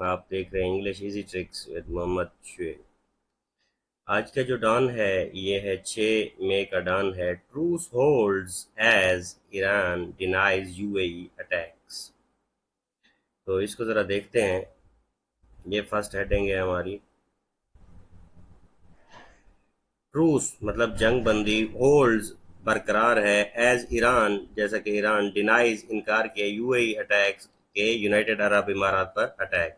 آپ دیکھ رہے ہیں انگلش ایزی ٹرکس ود محمد شعیب۔ آج کا جو ڈان ہے یہ ہے 6 مئی کا ڈان ہے، truce holds as Iran denies U A E attacks. تو اس کو ذرا دیکھتے ہیں، یہ فرسٹ ہیڈنگ ہے ہماری۔ ٹروس مطلب جنگ بندی، ہولڈز برقرار ہے، ایز ایران جیسا کہ ایران، ڈینائز انکار کیا، یو اے ای اٹیکس کے یونائٹڈ عرب امارات پر اٹیک۔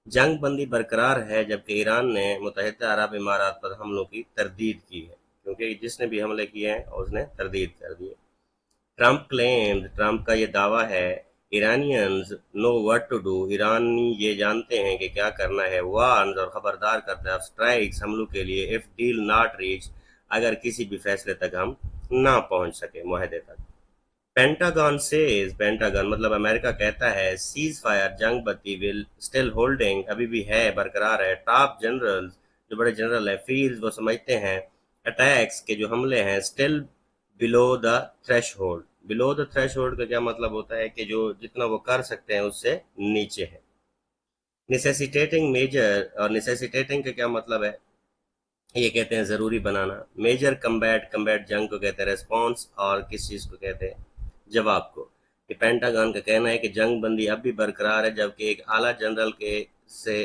جنگ بندی برقرار ہے جبکہ ایران نے متحدہ عرب امارات پر حملوں کی تردید کی ہے، کیونکہ جس نے بھی حملے کیے ہیں اس نے تردید کر دی ہے۔ ٹرمپ کا یہ دعویٰ ہے، ایرانینز نو what ٹو ڈو، ایرانی یہ جانتے ہیں کہ کیا کرنا ہے، وارنز اور خبردار کرتا ہے، اسٹرائکس حملوں کے لیے، if deal not reach اگر کسی بھی فیصلے تک ہم نہ پہنچ سکے، معاہدے تک۔ پینٹاگون سیز، پینٹاگون مطلب امریکہ کہتا ہے، سیز فائر جنگ بندی ول اسٹل ہولڈنگ ابھی بھی ہے، برقرار ہے۔ ٹاپ جنرل جو بڑے جنرل ہیں، فیلز وہ سمجھتے ہیں، اٹیکس کے جو حملے ہیں، اسٹل بلو دا تھریش ہولڈ۔ بلو دا تھریش ہولڈ کا کیا مطلب ہوتا ہے کہ جو جتنا وہ کر سکتے ہیں اس سے نیچے ہے۔ نیسیسیٹیٹنگ میجر، اور نیسیسیٹیٹنگ کا کیا مطلب ہے، یہ کہتے ہیں ضروری بنانا۔ میجر کمبیٹ جنگ کو کہتے ہیں، ریسپانس اور کس چیز کو کہتے ہیں، جواب کو۔ کہ پینٹاگون کا کہنا ہے کہ جنگ بندی اب بھی برقرار ہے جبکہ ایک اعلیٰ جنرل کے سے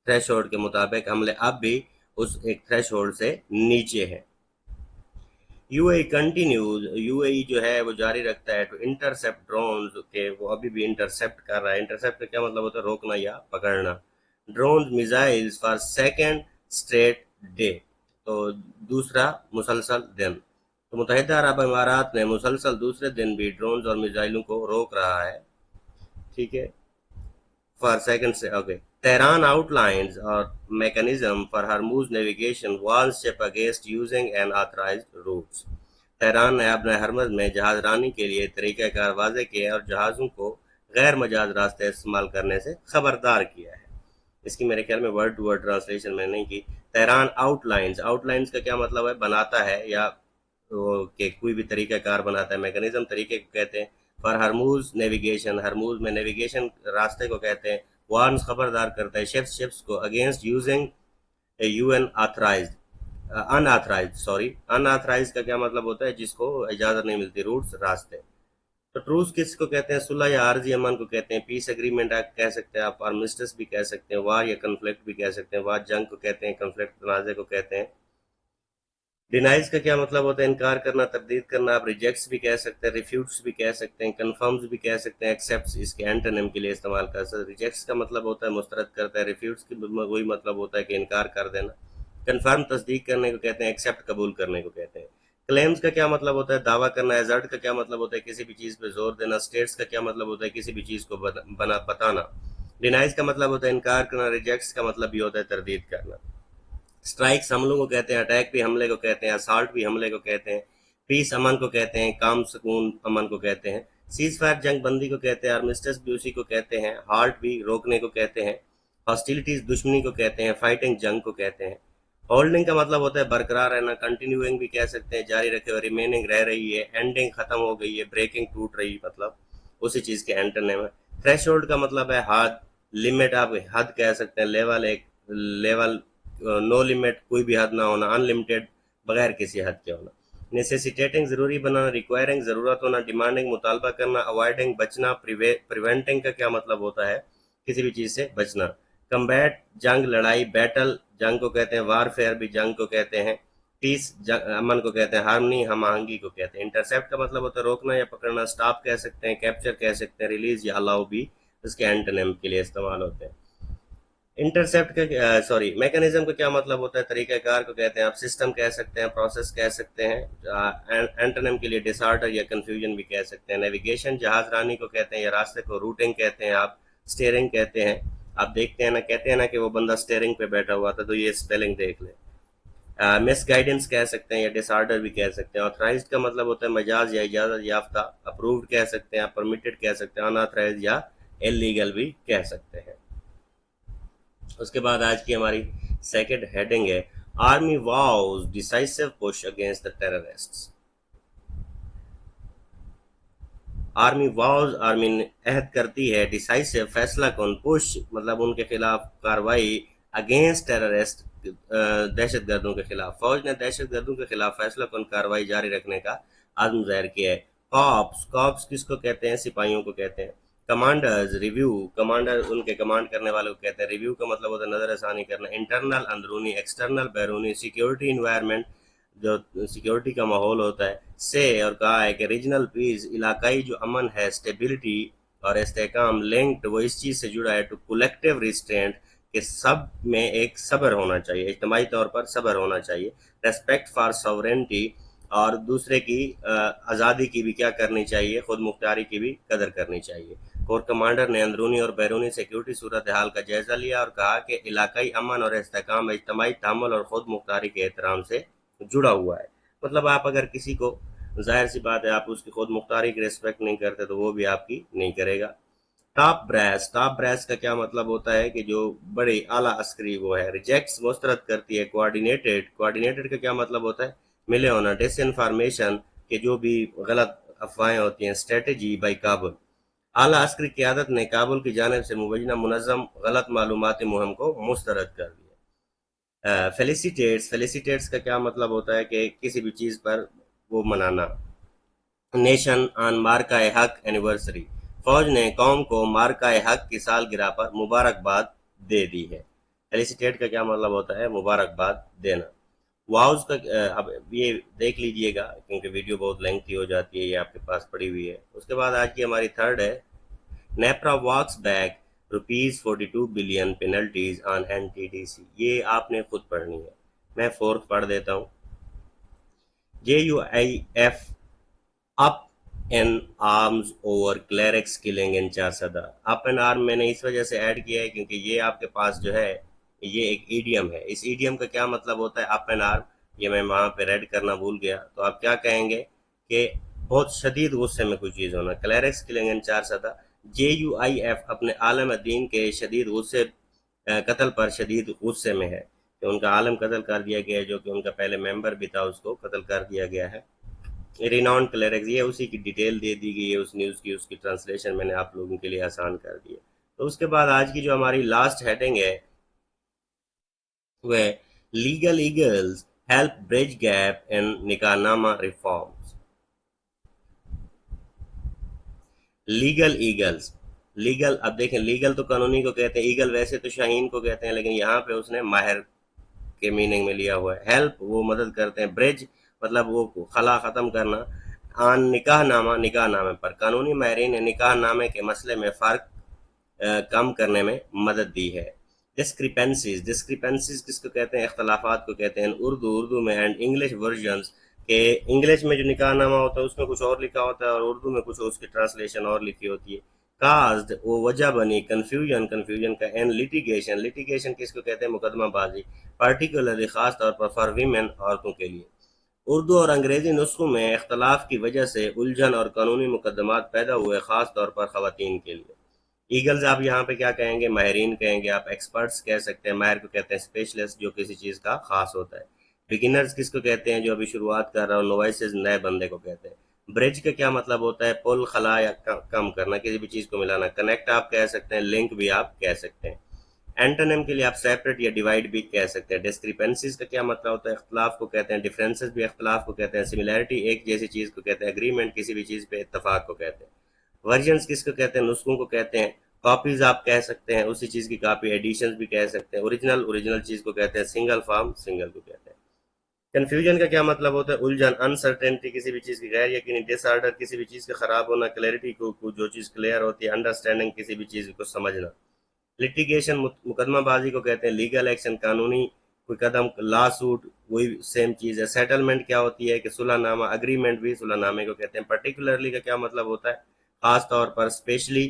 تھریش ہولڈ کے مطابق حملے اب بھی اس ایک تھریش ہولڈ سے نیچے ہے۔ یو اے کنٹینیوز، یو اے جو ہے وہ جاری رکھتا ہے ٹو انٹرسپٹ ڈرونز، کہ وہ ابھی بھی انٹرسپٹ کر رہا ہے۔ انٹرسپٹ کا کیا مطلب ہوتا ہے، روکنا یا پکڑنا۔ Drones missiles for second straight day, تو دوسرا مسلسل دن۔ تو متحدہ عرب امارات نے مسلسل دوسرے دن بھی ڈرونز اور میزائلوں کو روک رہا ہے، ٹھیک ہے، فار سیکنڈ سے اوکے۔ تہران آؤٹ لائنز اور mechanism for Hormuz navigation warns ship against using unauthorised routes. Tehran نے اپنے ہرمز میں جہاز رانی کے لیے طریقہ کار واضح کیا اور جہازوں کو غیر مجاز راستے استعمال کرنے سے خبردار کیا ہے۔ اس کی میرے خیال میں ورڈ ٹو ورڈ ٹرانسلیشن میں نہیں کی۔ تہران آؤٹ لائنز، آؤٹ لائنز کا کیا مطلب ہے، بناتا ہے یا کہ کوئی بھی طریقہ کار بناتا ہے۔ میکنزم طریقے کو کہتے ہیں۔ فار ہرموز نیویگیشن، ہرموز میں نیویگیشن راستے کو کہتے ہیں۔ وارنز خبردار کرتا ہے، شپس کو، against using U N authorised, unauthorised کا کیا مطلب ہوتا ہے، جس کو اجازت نہیں ملتی، روٹس راستے۔ تو ٹروس کس کو کہتے ہیں، صلح یا عارضی امن کو کہتے ہیں، پیس اگریمنٹ کہہ سکتے ہیں آپ، آرمسٹس بھی کہہ سکتے ہیں، وار یا کنفلکٹ بھی کہہ سکتے ہیں، وار جنگ کو کہتے ہیں، کنفلکٹ تنازع کو کہتے ہیں۔ ڈینائز کا کیا مطلب ہوتا ہے، انکار کرنا، تردید کرنا، آپ ریجیکٹس بھی کہہ سکتے ہیں، ریفیوٹس بھی کہہ سکتے ہیں، کنفرمز بھی کہہ سکتے ہیں، ایکسیپٹس اس کے اینٹونیم کے لیے استعمال کر سکتے ہیں۔ ریجیکٹس کا مطلب ہوتا ہے مسترد کرتا ہے، ریفیوٹس کی وہی مطلب ہوتا ہے کہ انکار کر دینا۔ کنفرم تصدیق کرنے کو کہتے ہیں، ایکسیپٹ قبول کرنے کو کہتے ہیں۔ کلیمز کا کیا مطلب ہوتا ہے، دعویٰ کرنا۔ ایزرٹ کا کیا مطلب ہوتا ہے، کسی بھی چیز پہ زور دینا۔ اسٹیٹس کا کیا مطلب ہوتا ہے، کسی بھی چیز کو بتانا۔ ڈینائز کا مطلب ہوتا ہے انکار کرنا۔ ریجیکٹس کا مطلب یہ ہوتا ہے تردید کرنا۔ اسٹرائکس حملوں کو کہتے ہیں، اٹیک بھی حملے کو کہتے ہیں، اسالٹ بھی حملے کو کہتے ہیں۔ پیس امن کو کہتے ہیں، کام سکون امن کو کہتے ہیں۔ سیز فائر جنگ بندی کو کہتے ہیں، آرمسٹس بھی اسی کو کہتے ہیں۔ ہالٹ بھی روکنے کو کہتے ہیں۔ ہاسٹیلٹیز دشمنی کو کہتے ہیں۔ فائٹنگ جنگ کو کہتے ہیں۔ ہولڈنگ کا مطلب ہوتا ہے برقرار رہنا، کنٹینیوئنگ بھی کہہ سکتے ہیں، جاری رکھے ہوئے، ریمیننگ رہ رہی ہے، اینڈنگ ختم ہو گئی ہے، بریکنگ ٹوٹ رہی، مطلب اسی چیز کے اینٹونیم ہے۔ تھریش ہولڈ کا مطلب ہے حد، لمٹ آپ حد کہہ سکتے ہیں، لیول ایک لیول، نو لمٹ کوئی بھی حد نہ ہونا، ان لمیٹڈ بغیر کسی حد کے ہونا۔ نیسیسیٹیٹنگ ضروری بنانا، ریکوائرنگ ضرورت ہونا، ڈیمانڈنگ مطالبہ کرنا، اوائڈنگ بچنا، پریونٹنگ کا کیا مطلب ہوتا ہے، کسی بھی چیز سے بچنا۔ کمبیٹ جنگ لڑائی، بیٹل جنگ کو کہتے ہیں، وار فیئر بھی جنگ کو کہتے ہیں۔ پیس امن کو کہتے ہیں، ہارمنی ہم آہنگی کو کہتے ہیں۔ انٹرسپٹ کا مطلب ہوتا ہے روکنا یا پکڑنا، سٹاپ کہہ سکتے ہیں، کیپچر کہہ سکتے ہیں، ریلیز یا الاؤ بھی اس کے اینٹونیم کے لیے استعمال ہوتے ہیں۔ انٹرسپٹ کا میکنزم کا کیا مطلب ہوتا ہے، طریقہ کار کو کہتے ہیں، آپ سسٹم کہہ سکتے ہیں، پروسیس کہہ سکتے ہیں۔ اینٹونیم کے لیے ڈس آرڈر یا کنفیوژن بھی کہہ سکتے ہیں۔ نیویگیشن جہاز رانی کو کہتے ہیں یا راستے کو، روٹنگ کہتے ہیں آپ، اسٹیئرنگ کہتے ہیں۔ آپ دیکھتے ہیں نا، کہتے ہیں نا کہ وہ بندہ اسٹیئرنگ پہ بیٹھا ہوا تھا، تو یہ اسپیلنگ دیکھ لیں۔ مس گائیڈنس کہہ سکتے ہیں یا ڈس آرڈر بھی کہہ سکتے ہیں۔ آتھرائزڈ کا مطلب ہوتا ہے مجاز یا اجازت یافتہ، اپرووڈ کہہ سکتے ہیں، پرمیٹڈ کہہ سکتے ہیں، ان آتھرائزڈ یا اللیگل بھی کہہ سکتے ہیں۔ اس کے بعد آج کی ہماری سیکنڈ ہیڈنگ ہے، army vows decisive push against the terrorists. Army vows, army अहद करती है डिसाइसिव फैसला कौन, पुश मतलब उनके खिलाफ कार्रवाई, अगेंस्ट टेररिस्ट दहशत गर्दों के खिलाफ, फौज ने दहशत गर्दों के खिलाफ फैसला कौन कार्रवाई जारी रखने का आज़म जाहिर किया है। कॉप्स, कॉप्स किसको कहते हैं, सिपाहियों को कहते हैं। कमांडर्स, रिव्यू, कमांडर उनके कमांड करने वालों को कहते हैं। रिव्यू का मतलब होता है नजर आसानी करना। इंटरनल अंदरूनी, एक्सटर्नल बैरूनी, सिक्योरिटी इन्वायरमेंट जो सिक्योरिटी का माहौल होता है से, और कहा है कि रीजनल पीस, इलाकाई जो अमन है, स्टेबिलिटी और इस्तेहकाम, लिंक्ड वो इस चीज़ से जुड़ा है टू कलेक्टिव रिस्ट्रेंट, कि सब में एक सब्र होना चाहिए, इज्तमाही तौर पर सब्र होना चाहिए। रेस्पेक्ट फॉर सॉवरेंटी, और दूसरे की आज़ादी की भी क्या करनी चाहिए, खुद मुख्तारी की भी कदर करनी चाहिए। कोर कमांडर ने अंदरूनी और बैरूनी सिक्योरिटी सूरत हाल का जायजा लिया और कहा कि इलाकाई अमन और इस्तेहकाम इज्तमाही तामुल और खुद मुख्तारी के एहतराम से जुड़ा हुआ है। मतलब आप अगर किसी को, जाहिर सी बात है, आप उसकी खुद मुख्तारी की रिस्पेक्ट नहीं करते तो वो भी आपकी नहीं करेगा। टॉप ब्रास, टॉप ब्रास का क्या मतलब होता है कि जो बड़े आला अस्करी वो है। रिजेक्ट्स मुस्तरद करती है। कोऑर्डिनेटेड, कोऑर्डिनेटेड का क्या मतलब होता है, मिले होना। डिस इन्फॉर्मेशन के जो भी गलत अफवाहें होती हैं। स्ट्रेटजी बाई काबुल, आला अस्करी क़यादत ने काबुल की जानिब से मुबैना मुनज़्ज़म गलत मालूमाती मुहिम को मुस्तरद कर दिया। फेलिसिटेट्स, फेलिसिटेट्स का क्या मतलब होता है कि किसी भी चीज़ पर वो मनाना। नेशन ऑन मार्का हक एनिवर्सरी, फौज ने कौम को मार्का हक की सालगिरह पर मुबारकबाद दे दी है। फेलिसिटेट का क्या मतलब होता है, मुबारकबाद देना। वाउज का अब ये देख लीजिएगा क्योंकि वीडियो बहुत लेंथी हो जाती है, ये आपके पास पड़ी हुई है। उसके बाद आज की हमारी थर्ड है, NEPRA walks back ₹42 billion penalties on NTDC. ये आपने खुद पढ़नी है, मैं फोर्थ पढ़ देता हूँ। JUIF up in arms over clerics killing in Charsadda. Up an arm मैंने इस वजह से ऐड किया है क्योंकि ये आपके पास जो है ये एक ईडियम है। इस ईडियम का क्या मतलब होता है, अप एन आर्म, ये मैं वहां पे रेड करना भूल गया, तो आप क्या कहेंगे कि बहुत शदीद गुस्से में कोई चीज़ होना। क्लैरिक्स किलिंग इन चारसदा। JUIF अपने आलम दीन के शदीद गुस्से, कत्ल पर शदीद गुस्से में है कि उनका आलम कत्ल कर दिया गया है, जो कि उनका पहले मेंबर भी था, उसको कत्ल कर दिया गया है। रिनाउंड क्लरिक्स, ये उसी की डिटेल दे दी गई है उस न्यूज़ की, उसकी ट्रांसलेशन मैंने आप लोगों के लिए आसान कर दी है। तो उसके बाद आज की जो हमारी लास्ट हेडिंग है वह legal eagles help bridge gap in निकाहनामा रिफॉर्म्स। लीगल ईगल्स, लीगल, अब देखें लीगल तो कानूनी को कहते हैं, ईगल वैसे तो शाहीन को कहते हैं, लेकिन यहाँ पे उसने माहिर के मीनिंग में लिया हुआ है। हेल्प वो मदद करते हैं, ब्रिज मतलब वो खला ख़त्म करना। आन निकाह नामा, निकाह नामे पर कानूनी माहरीन ने निकाह नामे के मसले में फ़र्क कम करने में मदद दी है। डिस्क्रिपेंसीज, डिस्क्रिपेंसीज किसको कहते हैं, इख्तलाफात को कहते हैं। उर्दू, उर्दू में एंड इंग्लिश वर्जन्स के, इंग्लिश में जो निकाह नामा होता है उसमें कुछ और लिखा होता है और उर्दू में कुछ उसकी ट्रांसलेशन और लिखी होती है। काज्ड वो वजह बनी, कंफ्यूजन, कंफ्यूजन का एंड लिटिगेशन, लिटिगेशन किसको कहते हैं, मुकदमाबाजी, पर्टिकुलरली खास तौर पर फॉर वीमेन, औरतों के लिए। उर्दू और अंग्रेजी नुस्खों में इख्तलाफ की वजह से उलझन और कानूनी मुकदमात पैदा हुए, खास तौर पर खवातीन के लिए। ईगल्स आप यहाँ पे क्या कहेंगे, माहरीन कहेंगे, आप एक्सपर्ट्स कह सकते हैं, माहिर को कहते हैं स्पेशलिस्ट, जो किसी चीज़ का खास होता है। बिगिनर्स किसको कहते हैं, जो अभी शुरुआत कर रहा हो। नोवाइसेस नए बंदे को कहते हैं। ब्रिज का क्या मतलब होता है, पुल, खला या कम करना, किसी भी चीज़ को मिलाना। कनेक्ट आप कह सकते हैं, लिंक भी आप कह सकते हैं। एंटोनिम के लिए आप सेपरेट या डिवाइड भी कह सकते हैं। डिस्क्रिपेंसीज का क्या मतलब होता है, इख्तलाफ को कहते हैं। डिफरेंसेस भी इख्तलाफ को कहते हैं। सिमिलैरिटी एक जैसी चीज़ को कहते हैं। एग्रीमेंट किसी भी चीज़ पे इत्तफाक को कहते हैं। वर्जन्स किसको कहते हैं, नुस्खों को कहते हैं। कॉपीज आप कह सकते हैं, उसी चीज़ की कॉपी। एडिशंस भी कह सकते हैं। ओरिजिनल, ओरिजिनल चीज़ को कहते हैं। सिंगल फॉर्म, सिंगल को कहते हैं। कंफ्यूजन का क्या मतलब होता है, उलझन, अनसर्टेनिटी, किसी भी चीज़ की गैर यकीनी। डिसऑर्डर, किसी भी चीज़ का खराब होना। क्लैरिटी को जो चीज़ क्लियर होती है। अंडरस्टैंडिंग, किसी भी चीज़ को समझना। लिटिगेशन मुकदमाबाजी को कहते हैं। लीगल एक्शन, कानूनी कोई कदम, लॉ सूट वही सेम चीज़ है। सेटलमेंट क्या होती है कि सुलहनामा। अग्रीमेंट भी सुलहनामे को कहते हैं। पर्टिकुलरली का क्या मतलब होता है, खास तौर पर, स्पेशली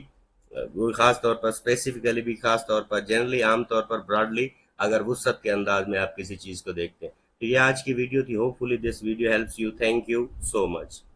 खास तौर पर, स्पेसिफिकली भी खास तौर पर, जनरली आम तौर पर, ब्रॉडली अगर वुसअत के अंदाज में आप किसी चीज़ को देखते हैं। तो ये आज की वीडियो थी। Hopefully this video helps you. Thank you so much.